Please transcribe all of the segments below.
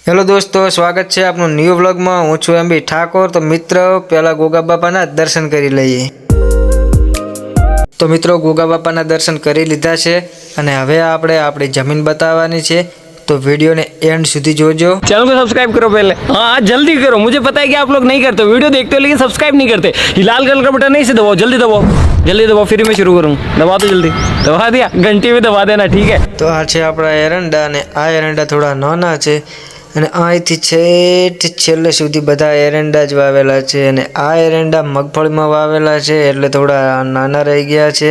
Hello दोस्तों, स्वागत है आपनो न्यू व्लॉग में। हूँ छुं एमबी ठाकोर। तो मित्रों पहला गोगा बापाना दर्शन करी लईए। तो मित्रों गोगा बापाना दर्शन करी लीधा छे अने हवे आपणे आपणी जमीन बताववानी छे। तो वीडियो ने एंड सुधी जोजो। चैनल को सब्सक्राइब करो पहले। हाँ जल्दी करो, मुझे पता है कि आप लोग नहीं करते, वीडियो देखते हो लेकिन सब्सक्राइब नहीं करते। ये लाल कलर का बटन नहीं से दबाओ, जल्दी दबाओ, जल्दी दबाओ, फिर मैं शुरू करूँ। दबा दो जल्दी, दबा दिया, घंटी में दबा देना, ठीक है। तो आ छे आपणा एरंडा ने आ एरंडा थोड़ा नाना छे અને અહીંથી છેટ છેલ્લે સુધી બધા એરંડા જ વાવેલા છે અને આ એરંડા મગફળીમાં વાવેલા છે એટલે થોડા નાના રહી ગયા છે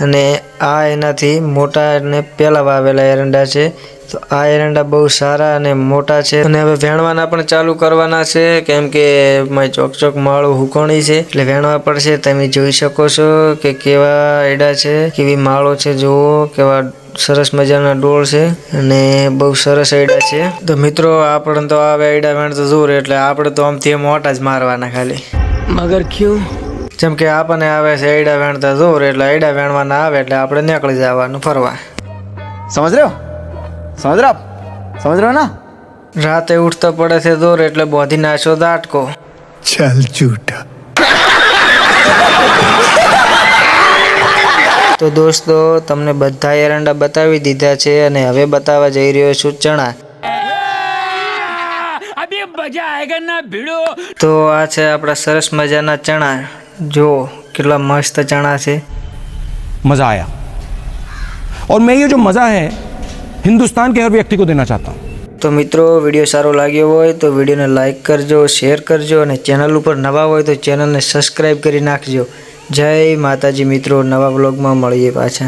અને આ એનાથી મોટા અને પહેલા વાવેલા એરંડા છે। તો આ એરંડા બહુ સારા અને મોટા છે અને હવે વેણવાના પણ ચાલુ કરવાના છે કેમ કે મારી ચોક ચોક માળું હુકણી છે એટલે વેણવા પડશે। તમે જોઈ શકો છો કે કેવા એડા છે, કેવી માળો છે, જુઓ કેવા सरस मजाना डोल से अने बहु सरस आइडा छे। तो मित्रों आपणे तो आवे आइडा वेण तो जोर एटले आपणे तो आमथी मोटा ज मारवाना खाली। मगर क्यों? जेम के आपने आवे छे आइडा वेणता जोर एटले आइडा वेणवाना आवे एटले आपणे નીકળી જવાનું ફરવા। समझ रहे हो? समझ रहे हो आप? समझ रहे हो ना? राते उठता पड़े छे जोर एटले बोधी नाशो दाटको। चल झूठा। तो दोस्तों तमने बधा एरंडा बतावी दीधा छे अने हवे बतावा जई रह्यो छुं चणा। अभी मजा आएगा ना भिड़ो। तो आ छे आपड़ा सरस मजाना चणा, जो केटला मस्त चणा छे। मज़ा आया और मैं ये जो मज़ा है हिंदुस्तान के हर व्यक्ति को देना चाहता हूँ। तो मित्रों वीडियो सारो लाग्यो होय तो वीडियो ने लाइक करजो, शेर करजो और चैनल पर नवा होय तो चैनल ने सब्सक्राइब करी नाखजो। जय माताजी मित्रों, नवा व्लॉग में मळीए पाछा।